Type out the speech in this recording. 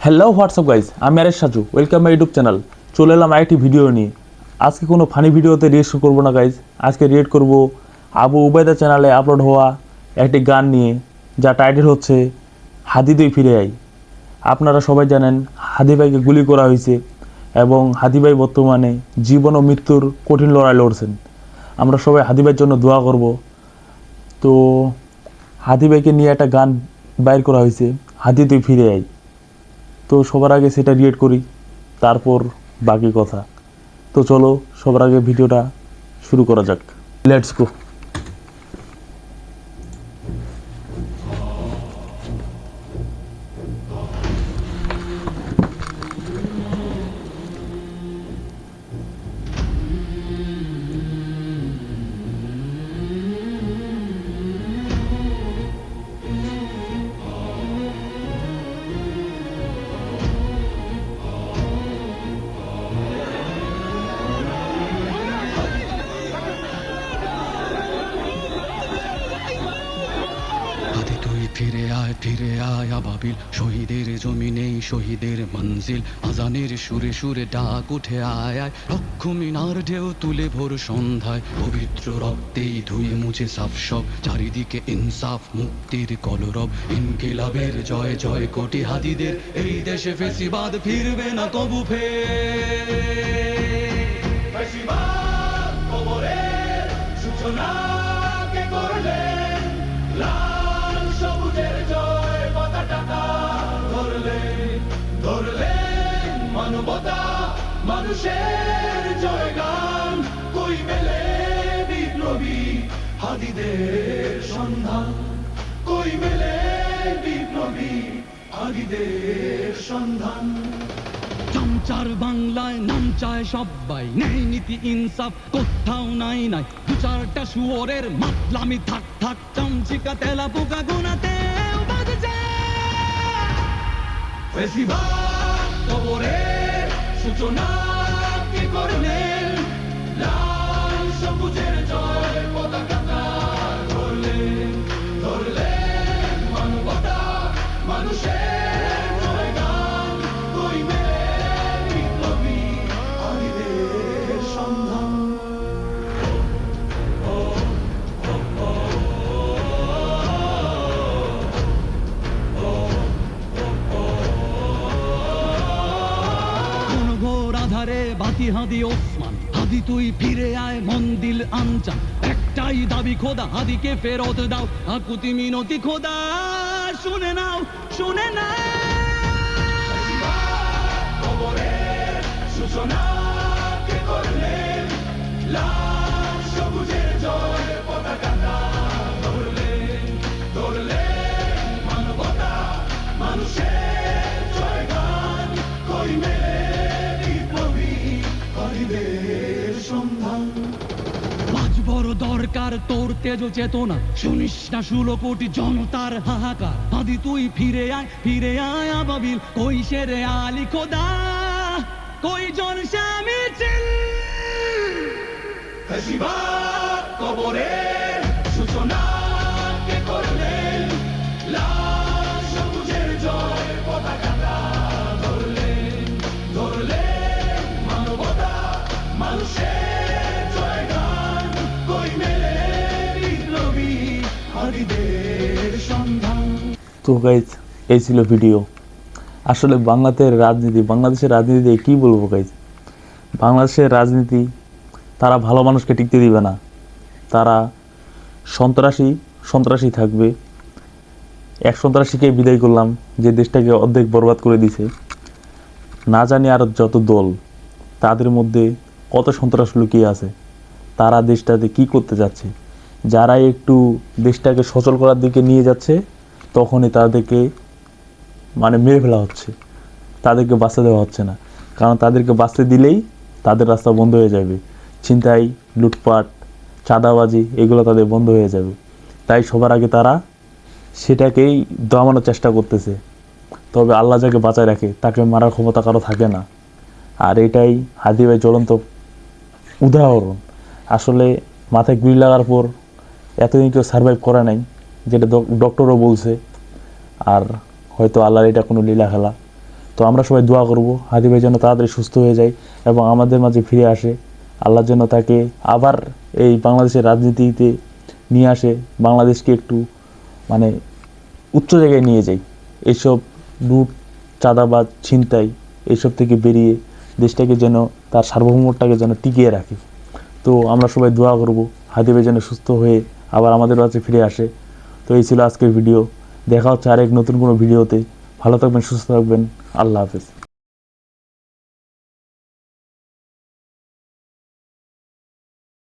Hello WhatsApp guys, আমি Aresh Saju, welcome my YouTube channel. চলে এলাম আরেকটি ভিডিও নিয়ে। আজকে কোনো ফানি ভিডিওতে রিয়েকশন করবো না গাইজ, আজকে রিয়েক্ট করব আবু উবায়দা চ্যানেলে আপলোড হওয়া একটি গান নিয়ে, যা টাইটেল হচ্ছে হাদি তুই ফিরে আই। আপনারা সবাই জানেন হাদি ভাইকে গুলি করা হয়েছে এবং হাদি ভাই বর্তমানে জীবন ও মৃত্যুর কঠিন লড়াই লড়ছেন। আমরা সবাই হাদি ভাইয়ের জন্য দোয়া করব। তো হাদি ভাইকে নিয়ে একটা গান বাইর করা হয়েছে, হাদি তুই ফিরে আই। তো সবার আগে সেটা রিয়েক্ট করি, তারপর বাকি কথা। তো চলো সবার আগে ভিডিওটা শুরু করা যাক, লেটস গো। হাদি তুই ফিরে আয় আবাবিল, শহীদের জমিনেই শহীদের মঞ্জিল। আজানের সুরে সুরে ডাক উঠে আয় আয়, রক্ষ মিনার ঢেউ তুলে ভোর সন্ধ্যায়। পবিত্র রক্তেই ধুয়ে মুছে সাফ সব, চারিদিকে ইনসাফ মুক্তির কলরব। ইনকিলাবের জয় জয় কোটি হাদিদের, এই দেশে ফেসিবাদ ফিরবে না কবু ফেসিবাদ কবরের সূচনা কে করলেন? লাল সবুজের জয় পতাকা ধরলেন মানবতা মানুষের জয়গান। কই মেলে বিপ্লবী হাদিদের সন্ধান? কই মেলে বিপ্লবী হাদিদের সন্ধান? চামচার বাংলায় নাম চায় সবাই, ন্যায় নীতি ইনসাফ কোথাও নাই নাই। দু চারটা শুয়োরের মাতলামি থাক থাক, চামচিকা তেলা পোকা গোনাতে বাজছে। ফেসিবাদ কবরের সূচনা কে করলেন? লাল সবুজের জয় পতাকা ধরলেন মানবতা মানুষের জয়গান। কই মেলে বিপ্লবী হাদিদের সন্ধান? কোন ঘোর আধারে বাতি হাদি ওসমান, হাদি তুই ফিরে আয় মন দিল আনচান। একটাই দাবি খোদা, হাদিকে ফেরত দাও, আকুতি মিনতি খোদা শুনে নাও শুনে নাও। কবরের সূচনা কে করলেন? লাল সবুজের জয় পতাকা ধরলেন মানবতা মানুষের জয়গান। কই মেলে বিপ্লবী হাদিদের সন্ধান? আজ বড় দরকার তোর তেজ চেতনা, শুনিস না 16 কোটি জনতার হাহাকার। হাদি তুই ফিরে আয় আবাবিল, কই শেরে আলী খোদা, কই জন স্বামী চিল। ফেসিবাদ কবরের সূচনা কে করলেন? লাল সবুজের জয় পতাকা ধরলেন মানবতা মানুষের জয়গান। কই মেলে বিপ্লবী হাদিদের সন্ধান? তো গাইজ, এই ছিল ভিডিও। আসলে বাংলাদেশের রাজনীতি কী বলবো গাইজ, বাংলাদেশের রাজনীতি তারা ভালো মানুষকে টিকতে দিবে না, তারা সন্ত্রাসী থাকবে। এক সন্ত্রাসীকে বিদায় করলাম, যে দেশটাকে অর্ধেক বরবাদ করে দিছে। না জানি আর যত দল, তাদের মধ্যে কত সন্ত্রাস লুকিয়ে আছে, তারা দেশটাতে কি করতে যাচ্ছে। যারা একটু দেশটাকে সচল করার দিকে নিয়ে যাচ্ছে, তখনই তাদেরকে মেরে ফেলা হচ্ছে, তাদেরকে বাঁচতে দেওয়া হচ্ছে না। কারণ তাদেরকে বাঁচতে দিলেই তাদের রাস্তা বন্ধ হয়ে যাবে। ছিনতাই, লুটপাট, চাঁদাবাজি এগুলো তাদের বন্ধ হয়ে যাবে। তাই সবার আগে তারা সেটাকেই দমানোর চেষ্টা করতেছে। তবে আল্লাহ যাকে বাঁচায় রাখে তাকে মারার ক্ষমতা কারো থাকে না। আর এটাই হাদি ভাই জ্বলন্ত উদাহরণ। আসলে মাথায় গুলি লাগার পর এতদিন কেউ সার্ভাইভ করে নাই, যেটা ডক্টরও বলছে। আর হয়তো আল্লাহর এটা কোনো লীলা খেলা। তো আমরা সবাই দোয়া করব হাদি ভাই যেন তাড়াতাড়ি সুস্থ হয়ে যায় এবং আমাদের মাঝে ফিরে আসে। আল্লাহ যেন তাকে আবার এই বাংলাদেশের রাজনীতিতে নিয়ে আসে, বাংলাদেশকে একটু মানে উচ্চ জায়গায় নিয়ে যায়। এইসব লুট, চাঁদাবাজ, ছিনতাই এইসব থেকে বেরিয়ে দেশটাকে যেন, তার সার্বভৌমত্বটাকে যেন টিকিয়ে রাখে। তো আমরা সবাই দোয়া করব হাদি ভাই যেন সুস্থ হয়ে আবার আমাদের কাছে ফিরে আসে। তো এই ছিল আজকের ভিডিও। দেখা হচ্ছে আরেক নতুন কোনো ভিডিওতে। ভালো থাকবেন, সুস্থ থাকবেন। আল্লাহ হাফেজ।